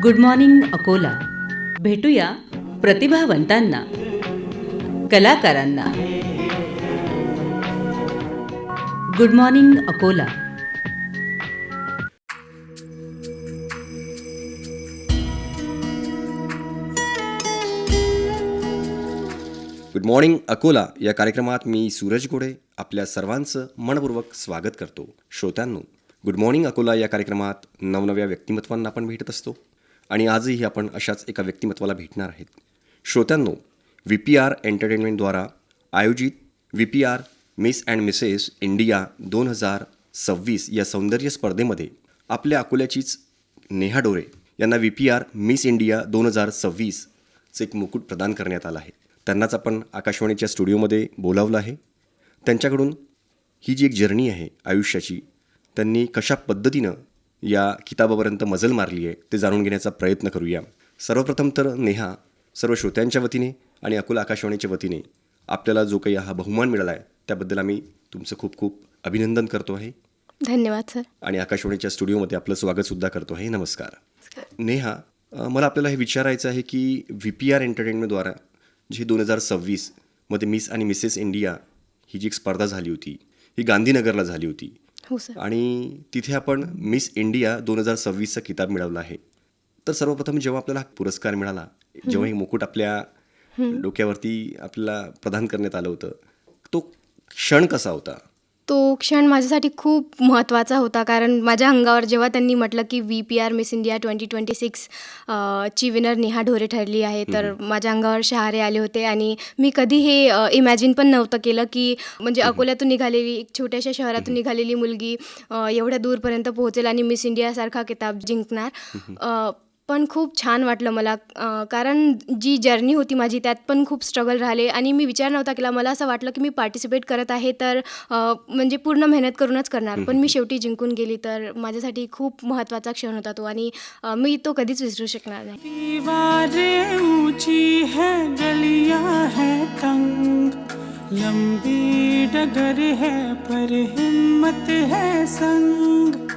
Good morning Akola. भेटूया प्रतिभावंतांना, कलाकारांना. Good morning Akola. Good morning Akola या कार्यक्रमात मी सूरज गोडे आपल्या सर्वांचं मनपूर्वक स्वागत करतो. श्रोत्यांनो, गुड मॉर्निंग अकोला या कार्यक्रमात नवनव्या व्यक्तिमत्वांना आपण भेटत असतो आणि आजही आपण अशाच एका व्यक्तिमत्वाला भेटणार आहेत. श्रोत्यांनो, VPR एंटरटेनमेंटद्वारा आयोजित VPR miss and Mrs India 2026 या सौंदर्य स्पर्धेमध्ये आपल्या अकोल्याचीच नेहा डोरे यांना VPR मिस इंडिया 2026चं एक मुकुट प्रदान करण्यात आलं आहे. त्यांनाच आपण आकाशवाणीच्या स्टुडिओमध्ये बोलावलं आहे. त्यांच्याकडून ही जी एक जर्नी आहे आयुष्याची, त्यांनी कशा पद्धतीनं या किताबापर्यंत मजल मारली आहे ते जाणून घेण्याचा प्रयत्न करूया. सर्वप्रथम तर नेहा, सर्व श्रोत्यांच्या वतीने आणि अकोला आकाशवाणीच्या वतीने आपल्याला जो काही हा बहुमान मिळाला आहे त्याबद्दल आम्ही तुमचं खूप खूप अभिनंदन करतो आहे. धन्यवाद सर. आणि आकाशवाणीच्या स्टुडिओमध्ये आपलं स्वागतसुद्धा करतो आहे. नमस्कार. नेहा, मला आपल्याला हे विचारायचं आहे की VPR एंटरटेनमेंटद्वारा जी 2026मध्ये मिस आणि मिसेस इंडिया ही जी एक स्पर्धा झाली होती, ही गांधीनगरला झाली होती. हो सर. आणि तिथे आपण मिस इंडिया 2026चा किताब मिळवला आहे. तर सर्वप्रथम जेव्हा आपल्याला हा पुरस्कार मिळाला, जेव्हा हे मुकुट आपल्या डोक्यावरती आपल्याला प्रदान करण्यात आलं होतं, तो क्षण कसा होता? तो क्षण माझ्यासाठी खूप महत्त्वाचा होता, कारण माझ्या अंगावर जेव्हा त्यांनी म्हटलं की VPR मिस इंडिया 2026 ची विनर नेहा ढोरे ठरली आहे, तर माझ्या अंगावर शहारे आले होते. आणि मी कधी हे इमॅजिन पण नव्हतं केलं की म्हणजे अकोल्यातून निघालेली, एक छोट्याशा शहरातून निघालेली मुलगी एवढ्या दूरपर्यंत पोहोचेल आणि मिस इंडियासारखा किताब जिंकणार. पण खूप छान वाटलं मला, कारण जी जर्नी होती माझी त्यात पण खूप स्ट्रगल राहिले आणि मी विचार नव्हता केला. मला असं वाटलं की मी पार्टिसिपेट करत आहे तर म्हणजे पूर्ण मेहनत करूनच करणार, पण मी शेवटी जिंकून गेली. तर माझ्यासाठी खूप महत्त्वाचा क्षण होता तो आणि मी तो कधीच विसरू शकणार नाही. दीवारें ऊंची है, गलियां है तंग, लंबी डगर है पर हिम्मत है संग,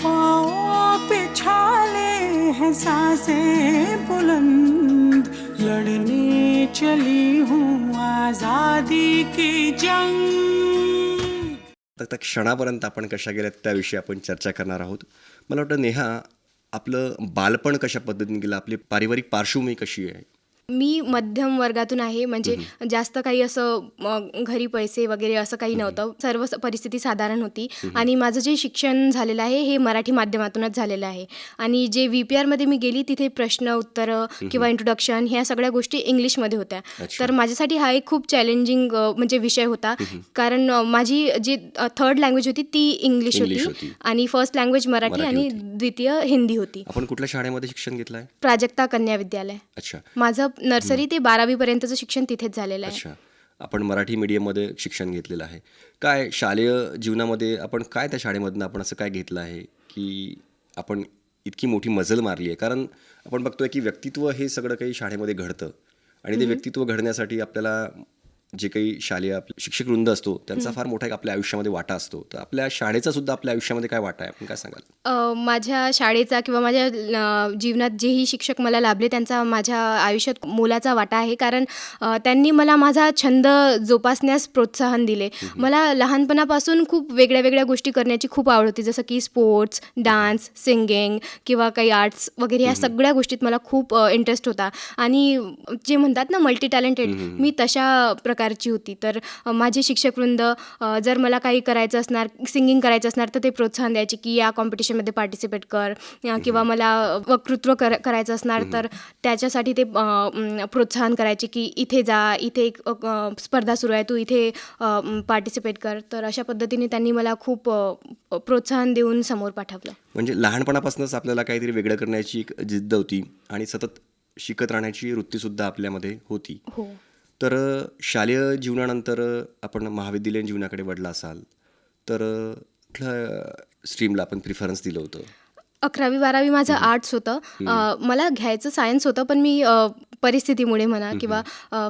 पाँव पे छाले हैं सांसें बुलंद, लड़ने चली हूँ आज़ादी की जंग. तर त्या क्षणापर्यंत आपण कशा गेल्यात त्याविषयी आपण चर्चा करणार आहोत. मला वाटतं नेहा, आपलं बालपण कशा पद्धतीने गेलं, आपली पारिवारिक पार्श्वभूमी कशी आहे? मी मध्यम वर्गातून आहे, म्हणजे जास्त काही असं घरी पैसे वगैरे असं काही नव्हतं. सर्व परिस्थिती साधारण होती आणि माझं जे शिक्षण झालेलं आहे हे मराठी माध्यमातूनच झालेलं आहे. आणि जे VPRमध्ये मी गेली तिथे प्रश्न उत्तरं किंवा इंट्रोडक्शन ह्या सगळ्या गोष्टी इंग्लिशमध्ये होत्या. तर माझ्यासाठी हा एक खूप चॅलेंजिंग म्हणजे विषय होता, कारण माझी जी थर्ड लँग्वेज होती ती इंग्लिश होती आणि फर्स्ट लँग्वेज मराठी आणि द्वितीय हिंदी होती. आपण कुठल्या शाळेमध्ये शिक्षण घेतलं आहे? प्राजक्ता कन्या विद्यालय. अच्छा. माझं नर्सरी ते 12वी पर्यंतचं शिक्षण तिथेच झालेलं आहे. अच्छा. आपण मराठी मीडियममध्ये शिक्षण घेतलेलं आहे. काय शालेय जीवनामध्ये आपण काय त्या शाळेमधनं आपण असं काय घेतलं आहे की आपण इतकी मोठी मजल मारली आहे? कारण आपण बघतोय की व्यक्तित्व हे सगळं काही शाळेमध्ये घडतं आणि ते व्यक्तित्व घडण्यासाठी आपल्याला जे काही शालेय शिक्षक वृंद असतो त्यांचा फार मोठा एक आपल्या आयुष्यामध्ये वाटा असतो. तर आपल्या शाळेचा सुद्धा आपल्या आयुष्यामध्ये काय वाटा आहे, आपण काय सांगाल? माझ्या शाळेचा किंवा माझ्या जीवनात जेही शिक्षक मला लाभले त्यांचा माझ्या आयुष्यात मोलाचा वाटा आहे, कारण त्यांनी मला माझा छंद जोपासण्यास प्रोत्साहन दिले. मला लहानपणापासून खूप वेगळ्या वेगळ्या गोष्टी करण्याची खूप आवड होती, जसं की स्पोर्ट्स, डान्स, सिंगिंग किंवा काही आर्ट्स वगैरे ह्या सगळ्या गोष्टीत मला खूप इंटरेस्ट होता. आणि जे म्हणतात ना मल्टी टॅलेंटेड, मी तशा प्रकारची होती. तर माझे शिक्षकवृंद जर मला काही करायचं असणार, सिंगिंग करायचं असणार तर ते प्रोत्साहन द्यायचे की या कॉम्पिटिशनमध्ये पार्टिसिपेट कर, किंवा मला वक्तृत्व करायचं असणार तर त्याच्यासाठी ते प्रोत्साहन करायचे की इथे जा, इथे एक स्पर्धा सुरू आहे, तू इथे पार्टिसिपेट कर. तर अशा पद्धतीने त्यांनी मला खूप प्रोत्साहन देऊन समोर पाठवलं. म्हणजे लहानपणापासूनच आपल्याला काहीतरी वेगळं करण्याची एक जिद्द होती आणि सतत शिकत राहण्याची वृत्तीसुद्धा आपल्यामध्ये होती. हो. तर शालेय जीवनानंतर आपण महाविद्यालयीन जीवनाकडे वळला असाल तर कुठल्या स्ट्रीमला आपण प्रिफरन्स दिलं होतं? 11वी-12वी माझं आर्ट्स होतं. मला घ्यायचं सायन्स होतं, पण मी परिस्थितीमुळे म्हणा किंवा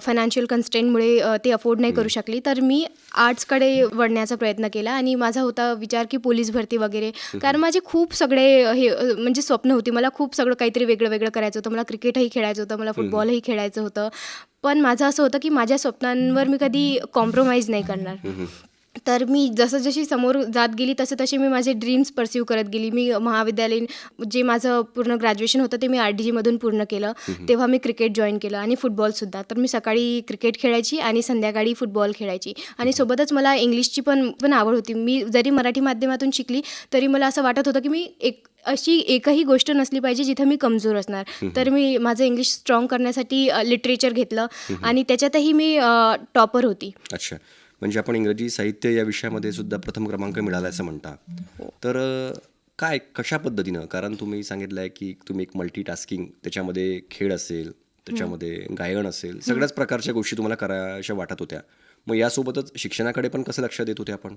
फायनान्शियल कन्स्ट्रेंटमुळे ते अफोर्ड नाही करू शकली. तर मी आर्ट्सकडे वळण्याचा प्रयत्न केला आणि माझा होता विचार की पोलीस भरती वगैरे. कारण माझे खूप सगळे म्हणजे स्वप्न होती. मला खूप सगळं काहीतरी वेगळं वेगळं करायचं होतं. मला क्रिकेटही खेळायचं होतं, मला फुटबॉलही खेळायचं होतं. पण माझं असं होतं की माझ्या स्वप्नांवर मी कधी कॉम्प्रोमाइज नाही करणार. तर मी जशी समोर जात गेली तसे मी माझे ड्रीम्स परस्यू करत गेली. मी महाविद्यालयीन जे माझं पूर्ण ग्रॅज्युएशन होतं ते मी RDGमधून पूर्ण केलं. तेव्हा मी क्रिकेट जॉईन केलं आणि फुटबॉलसुद्धा. तर मी सकाळी क्रिकेट खेळायची आणि संध्याकाळी फुटबॉल खेळायची आणि सोबतच मला इंग्लिशची पण आवड होती. मी जरी मराठी माध्यमातून शिकली तरी मला असं वाटत होतं की मी अशी एकही गोष्ट नसली पाहिजे जिथं मी कमजोर असणार. तर मी माझं इंग्लिश स्ट्रॉंग करण्यासाठी लिटरेचर घेतलं आणि त्याच्यातही मी टॉपर होती. अच्छा, म्हणजे आपण इंग्रजी साहित्य या विषयामध्ये सुद्धा प्रथम क्रमांक मिळाला असं म्हणता. तर कशा पद्धतीनं, कारण तुम्ही सांगितलं आहे की तुम्ही एक मल्टीटास्किंग, त्याच्यामध्ये खेळ असेल, त्याच्यामध्ये गायन असेल, सगळ्याच प्रकारच्या गोष्टी तुम्हाला करायच्या वाटत होत्या. मग यासोबतच शिक्षणाकडे पण कसं लक्ष देत होते आपण?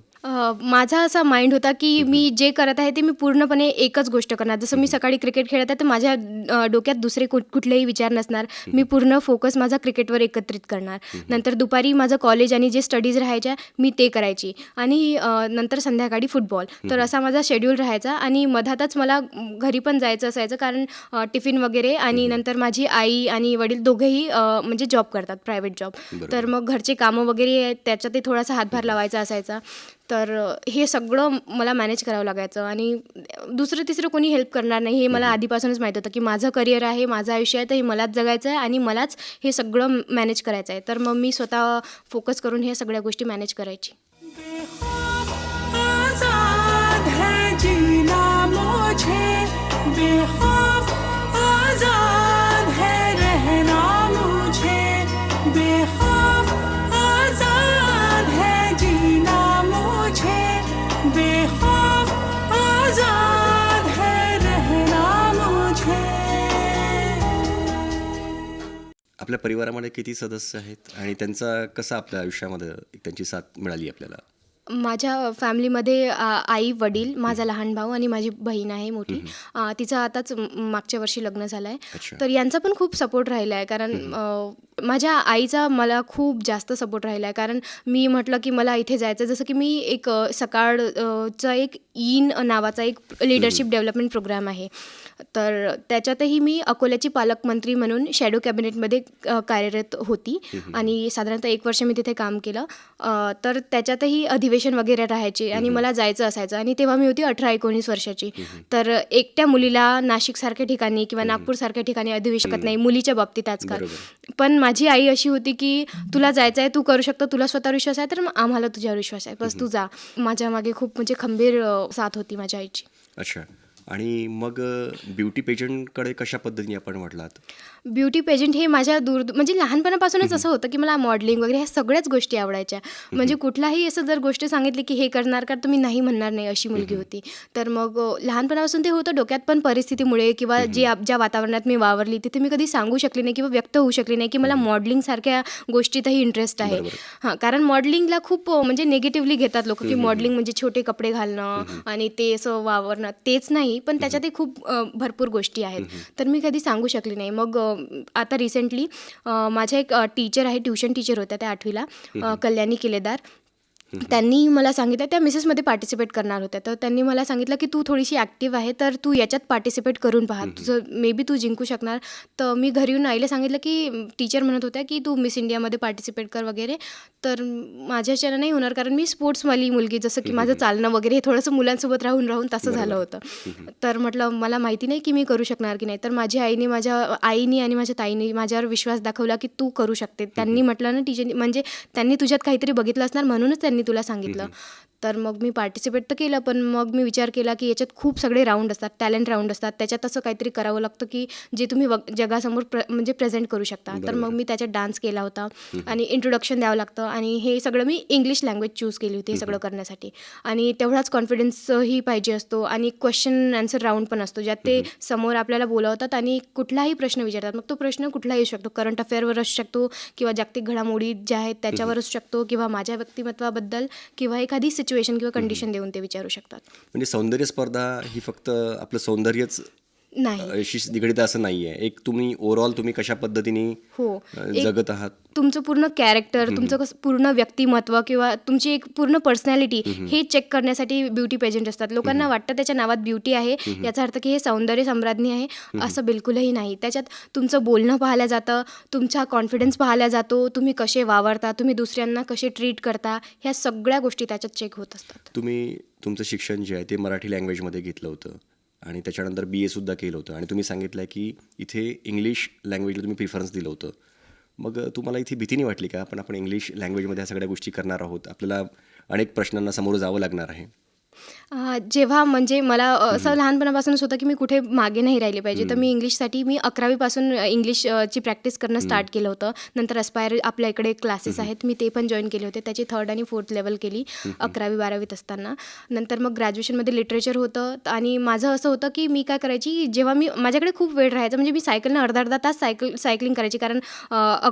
माझा असा माइंड होता की मी जे करत आहे ते मी पूर्णपणे एकच गोष्ट करणार. जसं मी सकाळी क्रिकेट खेळत आहे तर माझ्या डोक्यात दुसरे कुठलेही विचार नसणार. मी पूर्ण फोकस माझा क्रिकेटवर एकत्रित करणार. नंतर दुपारी माझं कॉलेज आणि जे स्टडीज राहायच्या मी ते करायची आणि नंतर संध्याकाळी फुटबॉल. तर असा माझा शेड्यूल राहायचा आणि मधातच मला घरी पण जायचं असायचं कारण टिफिन वगैरे आणि नंतर माझी आई आणि वडील दोघेही म्हणजे जॉब करतात, प्रायव्हेट जॉब. तर मग घरचे कामं वगैरे त्याच्यातही थोडासा हातभार लावायचा असायचा. तर हे सगळं मला मॅनेज करावं लागायचं आणि दुसरं तिसरं कोणी हेल्प करणार नाही हे मला आधीपासूनच माहीत होतं की माझं करिअर आहे, माझं आयुष्य आहे, तर हे मलाच जगायचं आहे आणि मलाच हे सगळं मॅनेज करायचं आहे. तर मग मी स्वतः फोकस करून हे सगळ्या गोष्टी मॅनेज करायची. आजाद है जीना मुझे, बेखौफ आजाद है रहना मुझे, बेखौफ आजाद है जीना मुझे, बेखौफ आजाद है रहना मुझे. आपल्या परिवारामध्ये किती सदस्य आहेत आणि त्यांचा कसा आपल्या आयुष्यामध्ये त्यांची साथ मिळाली आपल्याला? माझ्या फॅमिलीमध्ये आई, वडील, माझा लहान भाऊ आणि माझी बहीण आहे मोठी. तिचं आताच मागच्या वर्षी लग्न झालं आहे. अच्छा. तर यांचा पण खूप सपोर्ट राहिला आहे कारण माझ्या आईचा मला खूप जास्त सपोर्ट राहिला आहे. कारण मी म्हटलं की मला इथे जायचं, जसं की मी एक सकाळचा एक ईन नावाचा एक लीडरशिप डेव्हलपमेंट प्रोग्राम आहे. तर त्याच्यातही मी अकोल्याची पालकमंत्री म्हणून शॅडो कॅबिनेटमध्ये कार्यरत होती आणि साधारणतः 1 वर्ष मी तिथे काम केलं. तर त्याच्यातही अधिवेशन वगैरे राहायचे आणि मला जायचं असायचं आणि तेव्हा मी होती 18-19 वर्षाची. तर एकट्या मुलीला नाशिकसारख्या ठिकाणी किंवा नागपूरसारख्या ठिकाणी अधिवेशन शकत नाही मुलीच्या बाबतीत आजकाल. पण माझी आई अशी होती की तुला जायचं आहे, तू करू शकतो, तुला स्वतःवर विश्वास आहे, तर मग आम्हाला तुझ्यावर विश्वास आहे, बस तू जा. माझ्या मागे खूप म्हणजे खंबीर साथ होती माझ्या आईची. अच्छा, आणि मग ब्युटी पेजंटकडे कशा पद्धतीने आपण म्हटलात? ब्युटी पेजंट हे माझ्या म्हणजे लहानपणापासूनच असं होतं की मला मॉडेलिंग वगैरे ह्या सगळ्याच गोष्टी आवडायच्या. म्हणजे कुठलाही असं जर गोष्ट सांगितली की हे करणार का, तर मी नाही म्हणणार नाही, अशी मुलगी होती. तर मग लहानपणापासून ते होतं डोक्यात, पण परिस्थितीमुळे किंवा ज्या वातावरणात मी वावरली तिथे मी कधी सांगू शकले नाही किंवा व्यक्त होऊ शकले नाही की मला मॉडेलिंगसारख्या गोष्टीतही इंटरेस्ट आहे. कारण मॉडेलिंगला खूप म्हणजे निगेटिव्हली घेतात लोक की मॉडेलिंग म्हणजे छोटे कपडे घालणं आणि ते असं वावरणं, तेच नाही, पण त्याच्यातही खूप भरपूर गोष्टी आहेत. तर मी कधी सांगू शकले नाही. मग आता रिसेंटली माझ्या एक टीचर आहे, ट्युशन टीचर होत्या त्या 8वीला, कल्याणी केलेदार. त्यांनी मला सांगितलं, त्या मिसेसमध्ये पार्टिसिपेट करणार होत्या, तर त्यांनी मला सांगितलं की तू थोडीशी ॲक्टिव्ह आहे तर तू याच्यात पार्टिसिपेट करून पहा, तुझं मे बी तू जिंकू शकणार. तर मी घरी येऊन आईला सांगितलं की टीचर म्हणत होत्या की तू मिस इंडियामध्ये पार्टिसिपेट कर वगैरे. तर माझ्याच्यानं नाही होणार कारण मी स्पोर्ट्सवाली मुलगी, जसं की माझं चालणं वगैरे हे थोडंसं मुलांसोबत राहून तसं झालं होतं. तर म्हटलं मला माहिती नाही की मी करू शकणार की नाही. तर माझ्या आईनी आणि माझ्या ताईने माझ्यावर विश्वास दाखवला की तू करू शकते. त्यांनी म्हटलं ना टीचर, म्हणजे त्यांनी तुझ्यात काहीतरी बघितलं असणार म्हणूनच त्यांनी तुला सांगितलं. तर मग मी पार्टिसिपेट तर केलं, पण मग मी विचार केला की याच्यात खूप सगळे राऊंड असतात, टॅलेंट राऊंड असतात, त्याच्यात असं काहीतरी करावं लागतं की जे तुम्ही जगासमोर म्हणजे प्रेझेंट करू शकता. तर मग मी त्याच्यात डान्स केला होता आणि इंट्रोडक्शन द्यावं लागतं आणि हे सगळं मी इंग्लिश लँग्वेज चूज केली होती हे सगळं करण्यासाठी. आणि तेवढाच कॉन्फिडन्सही पाहिजे असतो आणि क्वेश्चन आन्सर राऊंड पण असतो, ज्यात ते समोर आपल्याला बोलावतात आणि कुठलाही प्रश्न विचारतात. मग तो प्रश्न कुठलाही असू शकतो, करंट अफेअरवर असू शकतो किंवा जागतिक घडामोडी ज्या आहेत त्याच्यावर असू शकतो किंवा माझ्या व्यक्तिमत्वाबद्दल किंवा एखादी सिच्युएशन सिच्युएशन किंवा कंडिशन देऊन ते विचारू शकतात. म्हणजे सौंदर्य स्पर्धा ही फक्त आपलं सौंदर्यच नाही. शी निगडीत असं नाही आहे. एक तुम्ही ओव्हरऑल तुम्ही कशा पद्धतीने हो. एक जगत आहात. तुमचं पूर्ण कॅरेक्टर, तुमचं कसं पूर्ण व्यक्तिमत्व किंवा तुमची एक पूर्ण पर्सनॅलिटी हे चेक करण्यासाठी ब्युटी पेजंट असतात. लोकांना वाटतं त्याच्या नावात ब्युटी आहे याचा अर्थ की हे सौंदर्य सम्राज्ञी आहे, असं बिलकुलही नाही. त्याच्यात तुमचं बोलणं पाहिलं जातं, तुमचा कॉन्फिडन्स पाहिला जातो, तुम्ही कसे वावरता, तुम्ही दुसऱ्यांना कसे ट्रीट करता, ह्या सगळ्या गोष्टी त्याच्यात चेक होत असतात. तुम्ही तुमचं शिक्षण जे आहे ते मराठी लँग्वेजमध्ये घेतलं होतं आणि त्याच्यानंतर BA सुद्धा केलं होतं आणि तुम्ही सांगितलं आहे की इथे इंग्लिश लँग्वेजला तुम्ही प्रिफरन्स दिलं होतं. मग तुम्हाला इथे भीती नाही वाटली का? आपण इंग्लिश लँग्वेजमध्ये ह्या सगळ्या गोष्टी करणार आहोत, आपल्याला अनेक प्रश्नांना सामोरं जावं लागणार आहे. जेव्हा म्हणजे मला असं लहानपणापासूनच होतं की मी कुठे मागे नाही राहिले पाहिजे, तर मी इंग्लिशसाठी मी 11वी पासून इंग्लिशची प्रॅक्टिस करणं स्टार्ट केलं होतं. नंतर अस्पायर आपल्या इकडे क्लासेस आहेत, मी ते पण जॉईन केले होते. त्याची 3rd आणि 4th लेवल केली 11वी-12वीत असताना. नंतर मग ग्रॅज्युएशनमध्ये लिटरेचर होतं आणि माझं असं होतं की मी काय करायची, जेव्हा माझ्याकडे खूप वेळ राहायचा, म्हणजे मी सायकलनं अर्धा तास सायकलिंग करायची. कारण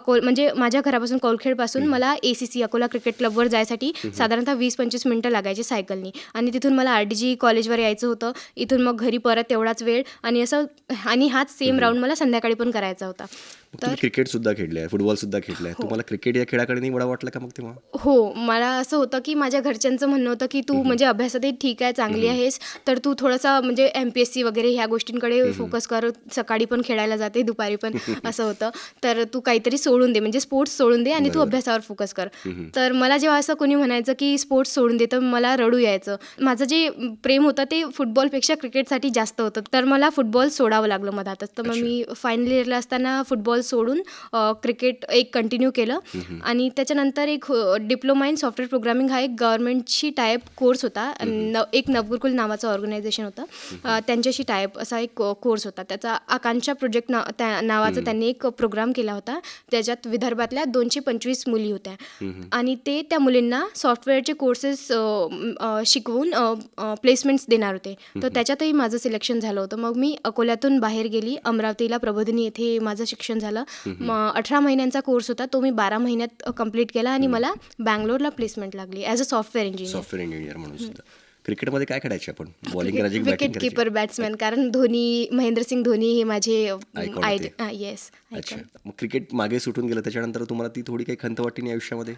म्हणजे माझ्या घरापासून कौलखेडपासून मला ACC अकोला क्रिकेट क्लबवर जायसाठी साधारणतः 20-25 मिनटं लागायची सायकलनी आणि तिथून मला RDG कॉलेजवर यायचं होतं. इथून मग घरी परत तेवढाच वेळ आणि हाच सेम राऊंड मला संध्याकाळी पण करायचा होता. तुम्ही क्रिकेट सुद्धा खेळले आहे, फुटबॉल सुद्धा खेळले आहे. तुम्हाला क्रिकेट या खेळाकडे नाही वळा वाटला का मग तेव्हा? हो, मला असं होतं की माझ्या घरच्यांचं म्हणणं होतं की तू म्हणजे अभ्यासातही ठीक आहे, चांगली आहेस, तर तू थोडंसं म्हणजे MPSC वगैरे ह्या गोष्टींकडे फोकस कर. सकाळी पण खेळायला जाते, दुपारी पण असं होतं. तर तू काहीतरी सोडून दे, म्हणजे स्पोर्ट्स सोडून दे आणि तू अभ्यासावर फोकस कर. तर मला जेव्हा असं कोणी म्हणायचं की स्पोर्ट्स सोडून दे, तर मला रडू यायचं. माझं जे प्रेम होतं ते फुटबॉलपेक्षा क्रिकेटसाठी जास्त होतं. तर मला फुटबॉल सोडावं लागलं मधातच. तर मग मी फायनल इयरला असताना फुटबॉल सोडून क्रिकेट एक कंटिन्यू केलं आणि त्याच्यानंतर एक डिप्लोमा इन सॉफ्टवेअर प्रोग्रामिंग हा एक गव्हर्नमेंटशी टायप कोर्स होता. एक नवगुरुकुल नावाचं ऑर्गनायझेशन होतं, त्यांच्याशी टायप असा एक कोर्स होता. त्याचा आकांक्षा प्रोजेक्ट नावाचा त्यांनी एक प्रोग्राम केला होता. त्याच्यात विदर्भातल्या 225 मुली होत्या आणि ते त्या मुलींना सॉफ्टवेअरचे कोर्सेस शिकवून प्लेसमेंट्स देणार होते. तर त्याच्यातही माझं सिलेक्शन झालं होतं. मग मी अकोल्यातून बाहेर गेली, अमरावतीला प्रबोधिनी येथे माझं शिक्षण झालं. 18 महिन्यांचा कोर्स होता, तो मी 12 महिन्यात कंप्लीट केला आणि मला बँगलोरला प्लेसमेंट लागली ॲज अ सॉफ्टवेअर इंजिनियर म्हणून सुद्धा. क्रिकेटमध्ये काय खेळायचे आपण? बॉलिंग करायची, विकेट कीपर, बॅट्समॅन. कारण महेंद्रसिंग धोनी हे माझे येस. अच्छा, मग क्रिकेट मागे सुटून गेलं, त्याच्यानंतर तुम्हाला ती थोडी काही खंत वाटली नाही आयुष्यामध्ये?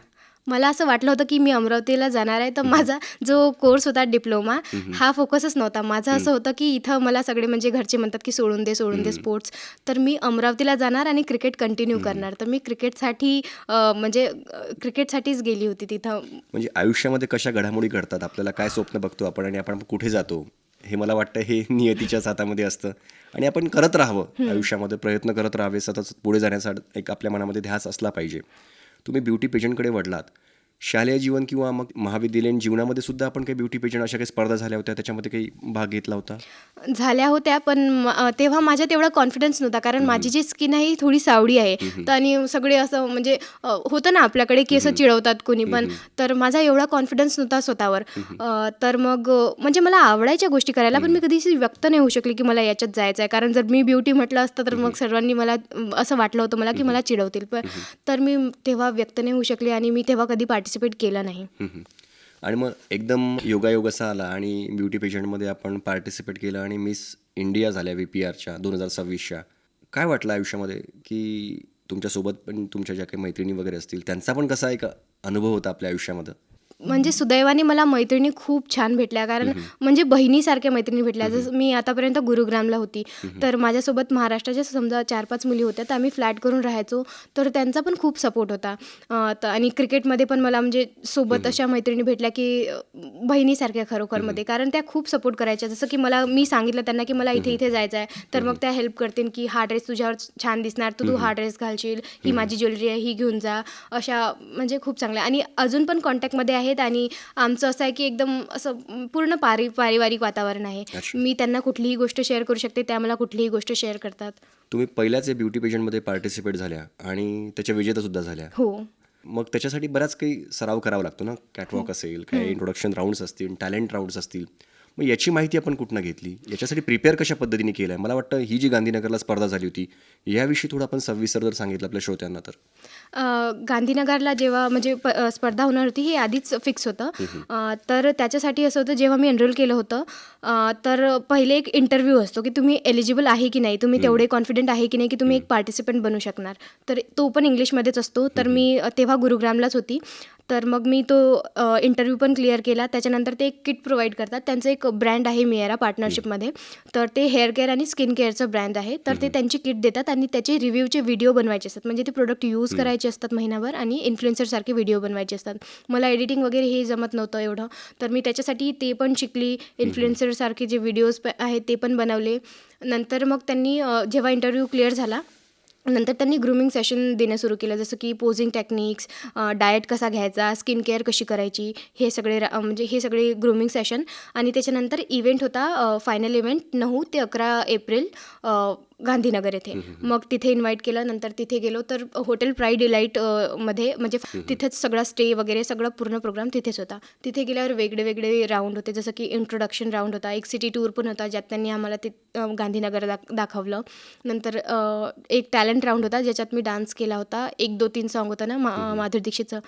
मला असं वाटलं होतं की मी अमरावतीला जाणार आहे, तर माझा जो कोर्स होता डिप्लोमा हा फोकसच नव्हता. माझं असं होतं की इथं मला सगळे म्हणजे घरचे म्हणतात की सोडून दे स्पोर्ट्स, तर मी अमरावतीला जाणार आणि क्रिकेट कंटिन्यू करणार. तर मी क्रिकेटसाठीच गेली होती तिथं. म्हणजे आयुष्यामध्ये कशा घडामोडी घडतात, आपल्याला काय स्वप्न बघतो आपण आणि आपण कुठे जातो, हे मला वाटतं हे नियतीच्याच हातामध्ये असतं आणि आपण करत राहावं, आयुष्यामध्ये प्रयत्न करत राहावे, सतत पुढे जाण्याचा एक आपल्या मनामध्ये ध्यास असला पाहिजे. तुम्ही ब्युटी पेजंटकडे वळलात. शालेय जीवन किंवा मग महाविद्यालयीन जीवनामध्ये सुद्धा आपण काही ब्युटी पेजंट अशा काही स्पर्धा झाल्या होत्या, त्याच्यामध्ये काही भाग घेतला होता? झाल्या होत्या, पण तेव्हा माझ्यात एवढा कॉन्फिडन्स नव्हता. कारण माझी जी स्किन आहे ही थोडी सावळी आहे. तर आणि सगळे असं म्हणजे होतं ना आपल्याकडे की असं चिडवतात कोणी पण, तर माझा एवढा कॉन्फिडन्स नव्हता स्वतःवर. तर मग म्हणजे मला आवडायच्या गोष्टी करायला, पण मी कधीच व्यक्त नाही होऊ शकले की मला याच्यात जायचं आहे. कारण जर मी ब्युटी म्हटलं असतं तर मग सर्वांनी मला असं वाटलं होतं मला की मला चिडवतील. पण तर मी तेव्हा व्यक्त नाही होऊ शकले आणि मी तेव्हा कधी पार्टिसिपेट केलं नाही. आणि मग एकदम योगायोग असा आला आणि ब्युटी पेजंटमध्ये आपण पार्टिसिपेट केलं आणि मिस इंडिया झाल्या VPRच्या 2026च्या. काय वाटलं आयुष्यामध्ये की तुमच्यासोबत पण तुमच्या ज्या काही मैत्रिणी वगैरे असतील त्यांचा पण कसा एक अनुभव होता आपल्या आयुष्यामध्ये? म्हणजे सुदैवाने मला मैत्रिणी खूप छान भेटल्या, कारण म्हणजे बहिणीसारख्या मैत्रिणी भेटल्या. जसं मी आतापर्यंत गुरुग्रामला होती, तर माझ्यासोबत महाराष्ट्राच्या समजा 4-5 मुली होत्या, तर आम्ही फ्लॅट करून राहायचो, तर त्यांचा पण खूप सपोर्ट होता. आणि क्रिकेटमध्ये पण मला म्हणजे सोबत अशा मैत्रिणी भेटल्या की बहिणीसारख्या खरोखरमध्ये, कारण त्या खूप सपोर्ट करायच्या. जसं की मी सांगितलं त्यांना की मला इथे जायचं आहे, तर मग त्या हेल्प करतील की हा ड्रेस तुझ्यावर छान दिसणार, तू हा ड्रेस घालशील, ही माझी ज्वेलरी आहे, ही घेऊन जा. अशा म्हणजे खूप चांगल्या आणि अजून पण कॉन्टॅक्टमध्ये आहेत. आणि आमचं असं आहे की एकदम असं पूर्ण पारिवारिक वातावरण आहे. मी त्यांना कुठलीही गोष्ट शेअर करू शकते, त्या मला कुठलीही गोष्ट शेअर करतात. तुम्ही पहिल्याच ब्युटी पेजंटमध्ये पार्टिसिपेट झाल्या आणि त्याच्या विजेता सुद्धा झाल्या. हो. मग त्याच्यासाठी बराच काही सराव करावा लागतो ना, कॅटवॉक असेल, काही इंट्रोडक्शन राऊंड्स असतील, टॅलेंट राऊंड्स असतील. मग याची माहिती आपण कुठनं घेतली, याच्यासाठी प्रिपेअर कशा पद्धतीने केलं आहे? मला वाटतं ही जी गांधीनगरला स्पर्धा झाली होती याविषयी थोडं आपण सविस्तर जर सांगितलं आपल्या श्रोत्यांना तर. गांधीनगरला जेव्हा म्हणजे स्पर्धा होणार होती हे आधीच फिक्स होतं. तर त्याच्यासाठी असं होतं, जेव्हा मी एनरोल केलं होतं तर पहिले एक इंटरव्ह्यू असतो की तुम्ही एलिजिबल आहे की नाही, तुम्ही तेवढे कॉन्फिडंट आहे की नाही की तुम्ही एक पार्टिसिपंट बनू शकणार. तर तो पण इंग्लिशमध्येच असतो. तर मी तेव्हा गुरुग्रामलाच होती. तर मग मी तो इंटरव्ह्यू पण क्लिअर केला. त्याच्यानंतर ते एक किट प्रोव्हाइड करतात. त्यांचं एक ब्रँड आहे मिएरा पार्टनरशिपमध्ये. तर ते हेअर केअर आणि स्किन केअरचं ब्रँड आहे. तर ते त्यांची किट देतात आणि त्याचे रिव्ह्यूचे व्हिडिओ बनवायचे असतात. म्हणजे ते प्रोडक्ट यूज करायचे असतात महिनाभर आणि इन्फ्लुएन्सरसारखे व्हिडिओ बनवायचे असतात. मला एडिटिंग वगैरे हे जमत नव्हतं एवढं. तर मी त्याच्यासाठी ते पण शिकली. इन्फ्लुएन्सरसारखे जे व्हिडिओज आहेत ते पण बनवले. नंतर मग त्यांनी जेव्हा इंटरव्ह्यू क्लिअर झाला नंतर त्यांनी ग्रूमिंग सेशन देणं सुरू केलं, जसं की पोझिंग टेक्निक्स, डाएट कसा घ्यायचा, स्किन केअर कशी करायची, हे सगळे म्हणजे हे सगळे ग्रूमिंग सेशन. आणि त्याच्यानंतर इव्हेंट होता, फायनल इव्हेंट 9 ते 11 एप्रिल गांधीनगर येथे. मग तिथे इन्व्हाइट केलं. नंतर तिथे गेलो तर हॉटेल प्राईड डिलाईट मध्ये म्हणजे तिथेच सगळा स्टे वगैरे सगळं पूर्ण प्रोग्राम तिथेच होता. तिथे गेल्यावर वेगळे वेगळे राऊंड होते, जसं की इंट्रोडक्शन राऊंड होता, एक सिटी टूर पण होता ज्यात त्यांनी आम्हाला ते गांधीनगर दाखवलं. नंतर एक टॅलेंट राऊंड होता ज्याच्यात मी डान्स केला होता. 1, 2, 3 सॉन्ग होता ना माधुरी दीक्षितचं,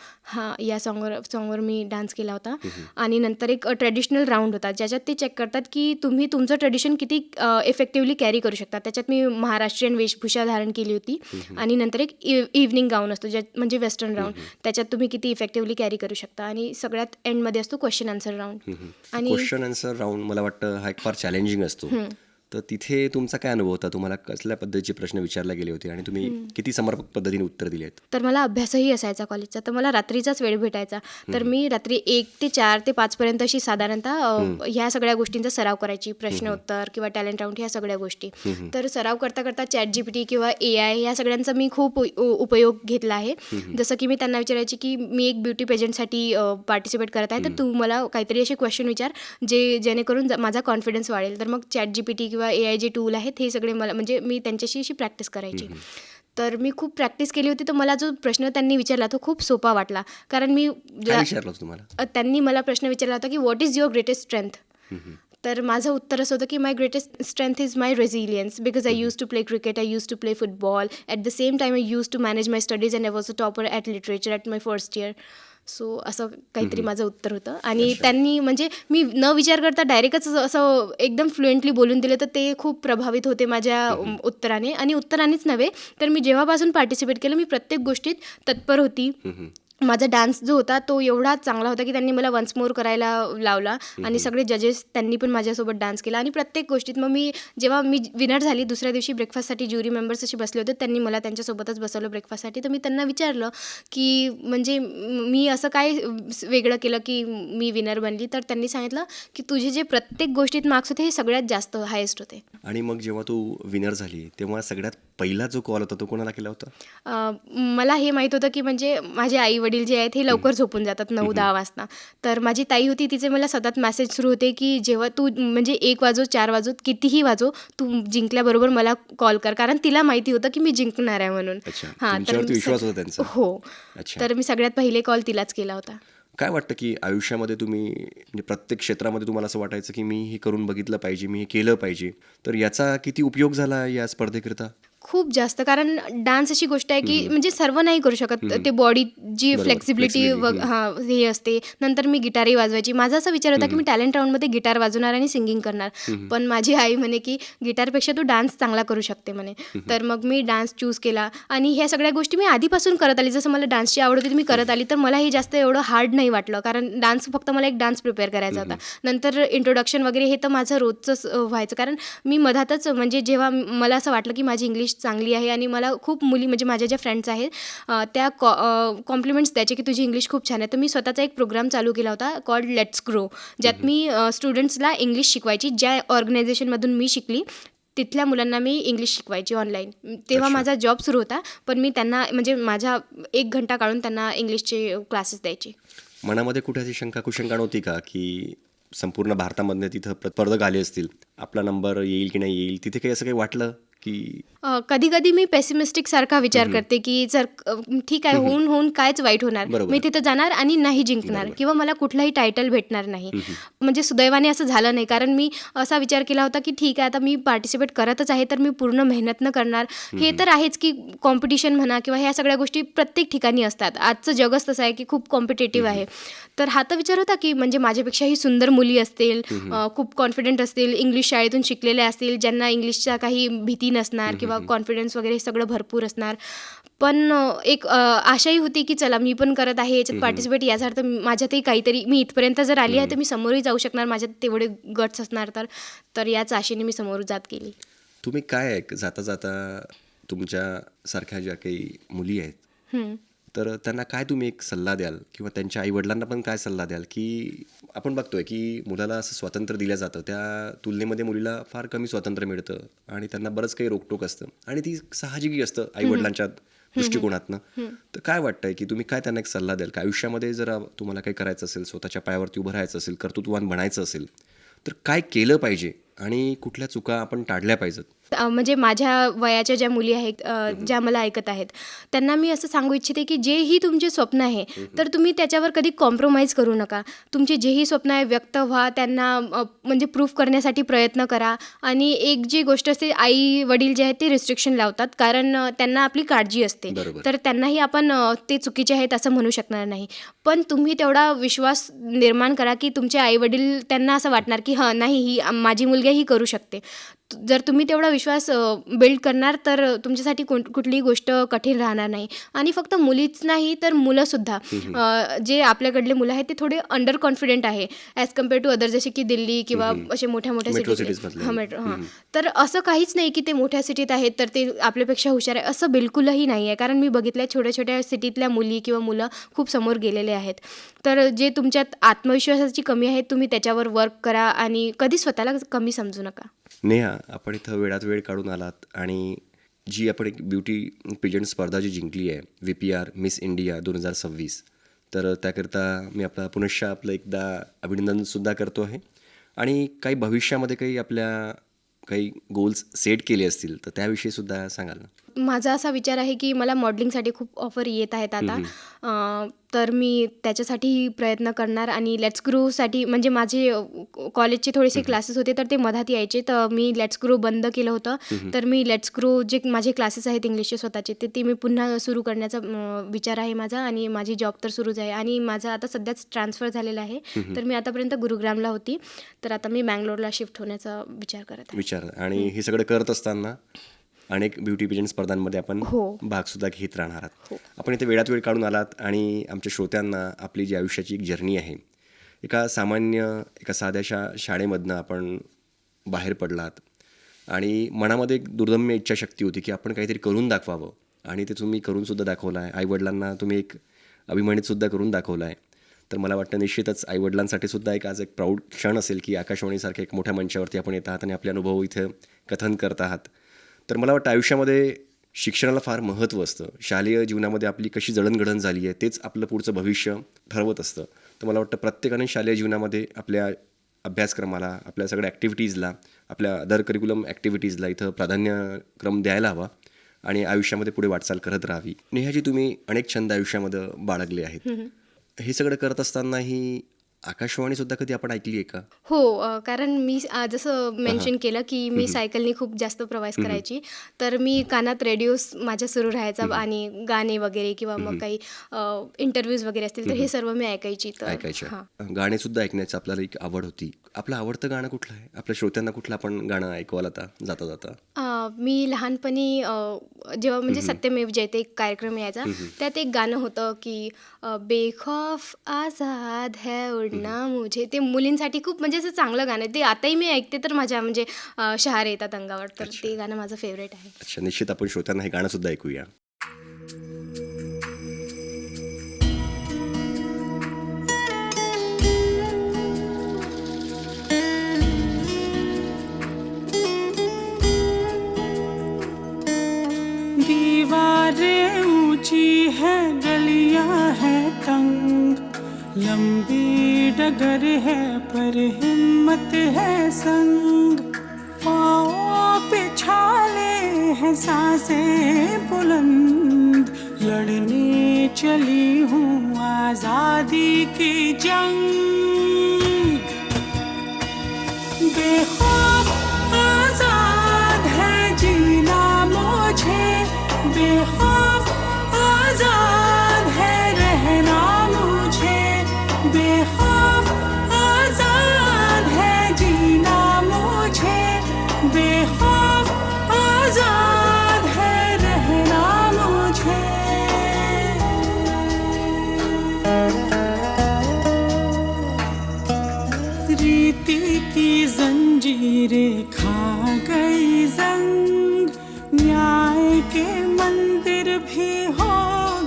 या सॉन्गवर मी डान्स केला होता. आणि नंतर एक ट्रेडिशनल राऊंड होता ज्याच्यात ते चेक करतात की तुम्ही तुमचं ट्रेडिशन किती इफेक्टिव्हली कॅरी करू शकता. त्याच्यात मी महाराष्ट्रीयन वेशभूषा धारण केली होती. आणि नंतर एक इव्हनिंग गाऊन असतो म्हणजे वेस्टर्न राऊंड, त्याच्यात तुम्ही किती इफेक्टिव्हली कॅरी करू शकता. आणि सगळ्यात एंडमध्ये असतो क्वेश्चन आन्सर राऊंड. आणि क्वेश्चन आन्सर राऊंड मला वाटतं हा एक फार चॅलेंजिंग असतो. तर तिथे तुमचा काय अनुभव होता? तुम्हाला कसल्या पद्धतीचे प्रश्न विचारले गेले होते आणि तुम्ही किती समर्पक पद्धतीने उत्तर दिली आहेत? तर मला अभ्यासही असायचा कॉलेजचा, तर मला रात्रीचाच वेळ भेटायचा. तर मी रात्री 1 ते 4 ते 5 पर्यंत अशी साधारणतः ह्या सगळ्या गोष्टींचा सराव करायची, प्रश्न उत्तर किंवा टॅलेंट राऊंड ह्या सगळ्या गोष्टी. तर सराव करता करता ChatGPT किंवा AI ह्या सगळ्यांचा मी खूप उपयोग घेतला आहे. जसं की मी त्यांना विचारायची की मी एक ब्युटी पेजंटसाठी पार्टिसिपेट करत आहे, तर तू मला काहीतरी असे क्वेश्चन विचार जेणेकरून माझा कॉन्फिडन्स वाढेल. तर मग ChatGPT किंवा AI जे टूल आहेत हे सगळे मला म्हणजे मी त्यांच्याशी अशी प्रॅक्टिस करायची. तर मी खूप प्रॅक्टिस केली होती. तर मला जो प्रश्न त्यांनी विचारला तो खूप सोपा वाटला. कारण मी काय विचारलं होतं तुम्हाला? त्यांनी मला प्रश्न विचारला होता की what is your greatest strength. तर माझं उत्तर असं होतं की my greatest strength is my resilience, because I use to play cricket, I use to play football, at the same time I use to manage my studies and I was a topper at literature at my first year. So असं काहीतरी माझं उत्तर होतं. आणि त्यांनी म्हणजे मी न विचार करता डायरेक्टच असं एकदम फ्लुएंटली बोलून दिलं, तर ते खूप प्रभावित होते माझ्या उत्तराने. आणि उत्तरानेच नव्हे तर मी जेव्हापासून पार्टिसिपेट केलं मी प्रत्येक गोष्टीत तत्पर होती. माझा डान्स जो होता तो एवढा चांगला होता की त्यांनी मला वन्स मोर करायला लावला. आणि सगळे जजेस त्यांनी पण माझ्यासोबत डान्स केला. आणि प्रत्येक गोष्टीत मग जेव्हा मी विनर झाली दुसऱ्या दिवशी ब्रेकफास्टसाठी ज्युरी मेंबर्स असे बसले होते, त्यांनी मला त्यांच्यासोबतच बसवलं ब्रेकफास्टसाठी. तर मी त्यांना विचारलं की म्हणजे मी असं काय वेगळं केलं की मी विनर बनली. तर त्यांनी सांगितलं की तुझे जे प्रत्येक गोष्टीत मार्क्स होते हे सगळ्यात जास्त हायेस्ट होते. आणि मग जेव्हा तू विनर झाली तेव्हा सगळ्यात पहिला जो कॉल होता तो कोणाला केला होता? मला हे माहीत होतं की म्हणजे माझे आई वडील जे आहेत हे लवकर झोपून जातात 9-10 वाजता. तर माझी ताई होती, तिचे मला सतत मेसेज सुरू होते की जेव्हा तू म्हणजे 1 वाजो 4 वाजो कितीही वाजो तू जिंकल्याबरोबर मला कॉल कर, कारण तिला माहिती होतं की मी जिंकणार आहे म्हणून. तुमच्यावरती विश्वास होता त्यांचा? हो. तर मी सगळ्यात पहिले कॉल तिलाच केला होता. काय वाटतं की आयुष्यामध्ये तुम्ही म्हणजे प्रत्येक क्षेत्रामध्ये तुम्हाला असं वाटायचं की मी हे करून बघितलं पाहिजे, मी हे केलं पाहिजे, तर याचा किती उपयोग झाला या स्पर्धेकरिता? खूप जास्त, कारण डान्स अशी गोष्ट आहे की म्हणजे सर्व नाही करू शकत. ते बॉडी जी फ्लेक्सिबिलिटी हे असते. नंतर मी गिटारही वाजवायची. माझा असा विचार होता की मी टॅलेंट राऊंडमध्ये गिटार वाजवणार आणि सिंगिंग करणार. पण माझी आई म्हणे की गिटारपेक्षा तू डान्स चांगला करू शकते म्हणे. तर मग मी डान्स चूज केला. आणि ह्या सगळ्या गोष्टी मी आधीपासून करत आली. जसं मला डान्सची आवड होती मी करत आली, तर मला हे जास्त एवढं हार्ड नाही वाटलं, कारण डान्स फक्त मला एक डान्स प्रिपेअर करायचा होता. नंतर इंट्रोडक्शन वगैरे हे तर माझं रोजचंच व्हायचं, कारण मी मधातच म्हणजे जेव्हा मला असं वाटलं की माझी इंग्लिश चांगली आहे आणि मला खूप मुली म्हणजे माझ्या ज्या फ्रेंड्स आहेत त्या कॉम्प्लिमेंट्स द्यायचे की तुझी इंग्लिश खूप छान आहे. तर मी स्वतःचा एक प्रोग्राम चालू केला होता कॉल्ड लेट्स ग्रो, ज्यात मी स्टुडंट्सला इंग्लिश शिकवायची. ज्या ऑर्गनायझेशनमधून मी शिकली तिथल्या मुलांना मी इंग्लिश शिकवायची ऑनलाईन. तेव्हा माझा जॉब सुरू होता, पण मी त्यांना म्हणजे माझा 1 घंटा काढून त्यांना इंग्लिशचे क्लासेस द्यायचे. मनामध्ये कुठे अशी कुशंका नव्हती का की संपूर्ण भारतामधनं तिथं स्पर्धक आले असतील, आपला नंबर येईल की नाही येईल, तिथे काही असं काही वाटलं की कधी कधी मी पेसिमिस्टिक सारखा विचार करते की जर ठीक आहे होऊन कायच वाईट होणार, बरोबर. मी तिथं जाणार आणि नाही जिंकणार बरोबर. किंवा मला कुठलाही टायटल भेटणार नाही. म्हणजे सुदैवाने असं झालं नाही, कारण मी असा विचार केला होता की ठीक आहे आता मी पार्टिसिपेट करतच आहे तर मी पूर्ण मेहनत न करणार. हे तर आहेच की कॉम्पिटिशन म्हणा किंवा ह्या सगळ्या गोष्टी प्रत्येक ठिकाणी असतात. आजचं जगच तसं आहे की खूप कॉम्पिटेटिव्ह आहे. तर हा तर विचार होता की म्हणजे माझ्यापेक्षाही सुंदर मुली असतील, खूप कॉन्फिडंट असतील, इंग्लिश शाळेतून शिकलेल्या असतील, ज्यांना इंग्लिशचा काही भीती नसणार किंवा कॉन्फिडन्स वगैरे सगळं भरपूर असणार. पण एक आशाही होती की चला मी पण करत आहे याच्यात पार्टिसिपेट, याचा अर्थ माझ्यातही काहीतरी, मी इथपर्यंत जर आली आहे तर मी समोरही जाऊ शकणार, माझ्यात तेवढे गट्स असणार. तर याच आशेने मी समोर जात गेली. तुम्ही काय आहे जाता जाता तुमच्यासारख्या ज्या काही मुली आहेत तर त्यांना काय तुम्ही एक सल्ला द्याल किंवा त्यांच्या आईवडिलांना पण काय सल्ला द्याल की आपण बघतोय की मुलाला असं स्वातंत्र्य दिलं जातं, त्या तुलनेमध्ये मुलीला फार कमी स्वातंत्र्य मिळतं आणि त्यांना बरंच काही रोकटोक असतं आणि ती साहजिकही असतं आईवडिलांच्या दृष्टिकोनातनं. तर काय वाटतंय की तुम्ही काय त्यांना एक सल्ला द्याल का आयुष्यामध्ये जर तुम्हाला काही करायचं असेल, स्वतःच्या पायावरती उभं राहायचं असेल, कर्तृत्ववान बनायचं असेल तर काय केलं पाहिजे आणि कुठल्या चुका आपण टाळल्या पाहिजेत? म्हणजे माझ्या वयाच्या ज्या मुली आहेत, ज्या मला ऐकत आहेत, त्यांना मी असं सांगू इच्छिते की जेही तुमचे स्वप्न आहे तर तुम्ही त्याच्यावर कधी कॉम्प्रोमाइज करू नका. तुमचे जेही स्वप्न आहे व्यक्त व्हा, त्यांना म्हणजे प्रूफ करण्यासाठी प्रयत्न करा. आणि एक जी गोष्ट असते, आई वडील जे आहेत ते रिस्ट्रिक्शन लावतात कारण त्यांना आपली काळजी असते, बरोबर. तर त्यांनाही आपण ते चुकीचे आहेत असं म्हणू शकणार नाही. पण तुम्ही तेवढा विश्वास निर्माण करा की तुमचे आई वडील, त्यांना असं वाटणार की हां नाही ही माझी मुलगी ही करू शकते. जर तुम्ही तेवढा विश्वास बिल्ड करणार तर तुमच्यासाठी कुठलीही गोष्ट कठीण राहणार नाही. आणि फक्त मुलीच नाही तर मुलंसुद्धा, जे आपल्याकडले मुलं आहेत ते थोडे अंडर कॉन्फिडेंट आहे ॲज कम्पेअर टू अदर, जसे की दिल्ली किंवा असे मोठ्या मोठ्या Metro सिटीज. cities मधले. हां मेट्रो, हां. तर असं काहीच नाही की ते मोठ्या सिटीत आहेत तर ते आपल्यापेक्षा हुशार आहे, असं बिलकुलही नाही आहे. कारण मी बघितलं छोट्या छोट्या सिटीतल्या मुली किंवा मुलं खूप समोर गेलेले आहेत. तर जे तुमच्यात आत्मविश्वासाची कमी आहे तुम्ही त्याच्यावर वर्क करा आणि कधी स्वतःला कमी समजू नका. नेहा, आपण इथं वेळात वेळ काढून आलात आणि जी आपण एक ब्युटी पेजंट स्पर्धा जी जिंकली आहे VPR मिस इंडिया 2026, तर त्याकरता मी पुनश्च एकदा अभिनंदनसुद्धा करतो आहे. आणि काही भविष्यामध्ये काही गोल्स सेट केले असतील तर त्याविषयीसुद्धा सांगाल ना? माझा असा विचार आहे की मला मॉडेलिंगसाठी खूप ऑफर येत आहेत आता. तर मी त्याच्यासाठी प्रयत्न करणार. आणि लेट्स ग्रोसाठी, म्हणजे माझे कॉलेजचे थोडेसे क्लासेस होते तर ते मधात यायचे, तर मी लेट्स ग्रो बंद केलं होतं. तर मी लेट्स ग्रो जे माझे क्लासेस आहेत इंग्लिशचे स्वतःचे, ते मी पुन्हा सुरू करण्याचा विचार आहे माझा. आणि माझी जॉब तर सुरूच आहे आणि माझा आता सध्याच ट्रान्सफर झालेला आहे. तर मी आतापर्यंत गुरुग्रामला होती, तर आता मी बँगलोरला शिफ्ट होण्याचा विचार करत आहे. आणि हे सगळं करत असताना अनेक ब्युटी पेजंट स्पर्धांमध्ये आपण हो. भागसुद्धा घेत राहणार आहात. आपण इथे वेळात वेळ काढून आलात आणि आमच्या श्रोत्यांना आपली जी आयुष्याची एक जर्नी आहे, एका साध्याशा शाळेमधनं आपण बाहेर पडलात आणि मनामध्ये एक दुर्दम्य इच्छाशक्ती होती की आपण काहीतरी करून दाखवावं आणि ते तुम्ही करूनसुद्धा दाखवलं आहे. आईवडिलांना तुम्ही एक अभिमानितसुद्धा करून दाखवलं आहे. तर मला वाटतं निश्चितच आईवडिलांसाठी सुद्धा आज एक प्राऊड क्षण असेल की आकाशवाणीसारख्या एक मोठ्या मंचावरती आपण येत आहात आणि आपले अनुभव इथं कथन करत आहात. तर मला वाटतं आयुष्यामध्ये शिक्षणाला फार महत्त्व असतं. शालेय जीवनामध्ये आपली कशी जडणघडण झाली आहे तेच आपलं पुढचं भविष्य ठरवत असतं. तर मला वाटतं प्रत्येकाने शालेय जीवनामध्ये आपल्या अभ्यासक्रमाला, आपल्या सगळ्या ॲक्टिव्हिटीजला, आपल्या अदर करिक्युलम ॲक्टिव्हिटीजला इथं प्राधान्यक्रम द्यायला हवा आणि आयुष्यामध्ये पुढे वाटचाल करत राहावी. नेहाजी, तुम्ही अनेक छंद आयुष्यामध्ये बाळगले आहेत. हे सगळं करत असतानाही आकाशवाणीसुद्धा कधी आपण ऐकली आहे का? हो, कारण मी जसं मेन्शन केलं की मी सायकलनी खूप जास्त प्रवास करायची, तर मी कानात रेडिओ माझ्या सुरू राहायचा आणि गाणे वगैरे किंवा मग काही इंटरव्ह्यूज वगैरे असतील तर हे सर्व मी ऐकायची. तर ऐकायचं गाणेसुद्धा ऐकण्याचं आपल्याला एक आवड होती. आपलं आवडतं गाणं कुठलं आहे? आपल्या श्रोत्यांना कुठलं आपण गाणं ऐकवाल आता जाता जाता? मी लहानपणी जेव्हा म्हणजे सत्यमेव जयते एक कार्यक्रम यायचा, त्यात एक गाणं होतं की बेखौफ आझाद है उडना मुझे. ते मुलींसाठी खूप म्हणजे असं चांगलं गाणं आहे. ते आताही मी ऐकते तर माझ्या म्हणजे शहारे येतात अंगावर. तर ते गाणं माझं फेवरेट आहे. अच्छा, निश्चित आपण श्रोत्यांना हे गाणंसुद्धा ऐकूया. दीवारें ऊंची है, गलियां है तंग, लंबी डगर है पर हिम्मत है संग, पाँव पे छाले हैं सांसें बुलंद, लड़ने चली हूँ आजादी की जंग। बेखौफ आजाद है जीना मुझे, बेखौफ आजाद है रहना मुझे, बेखौफ आजाद है जीना मुझे, बेखौफ आजाद है रहना मुझे। रीति की जंजीरें खा गई जंग, न्याय के मंदिर भी हो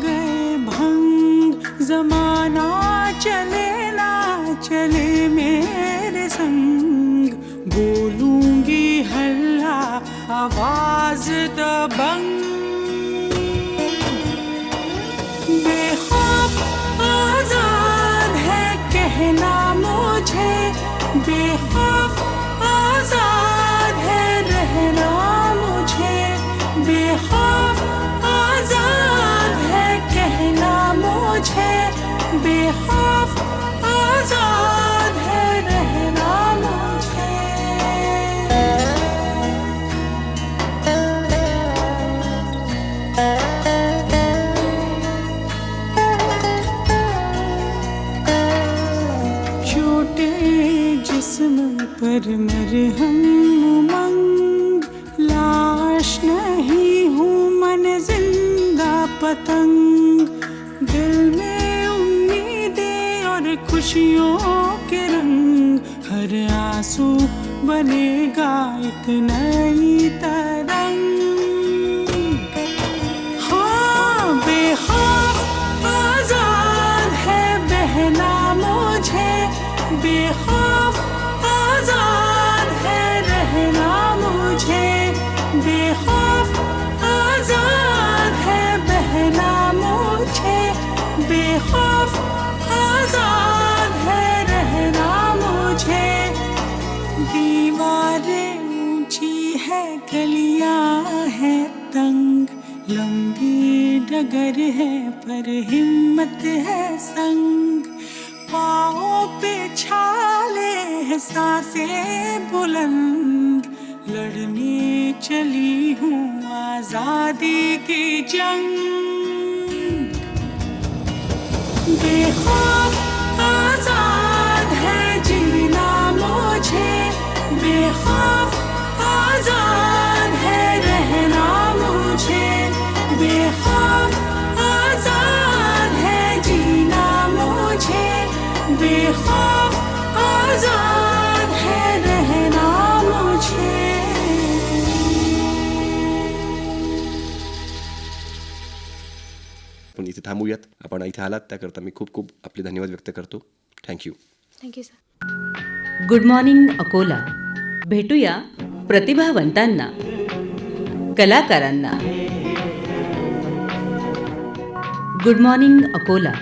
गए भंग। जमाना चले ना चले मेरे संग, बोलूंगी हल्ला आवाज दबंग। बेखौफ आजाद है कहना मुझे, बेखौफ आजाद है रहना मुझे, बेखौफ आजाद है कहना मुझे, बेखौफ आजाद है रहना मुझे। छोटे जिस्म पर मरहम उमंग, लाश नहीं हूँ मन जिंदा पतंग। दिल में उम्मीदें और खुशियों के रंग, हर आंसू बनेगा एक नई तरंग। हाँ, बेखौफ आजाद है बहना मुझे, बेखौफ आजाद है रहना मुझे, बेखौफ आजाद है बहना मुझे, बेखौफ आजाद है रहना मुझे। दीवारें ऊंची है गलियां हैं तंग, लंबी डगर है पर हिम्मत है संग। पाँव पे छाले हैं सांसें बुलंद, लड़ने चली हूँ आजादी की जंग। बेखौफ आजाद है जीना मुझे, बेखौफ आजाद है रहना मुझे, बेखौफ आजाद है जीना मुझे, बेखौफ आजाद है रहना मुझे। आपण इथे थांबूयात. आपण इथे आलात त्याकरता मी खूप खूप आपले धन्यवाद व्यक्त करतो. Thank you. Thank you sir. Good morning Akola. भेटूया प्रतिभावंतांना, कलाकारांना. Good morning Akola.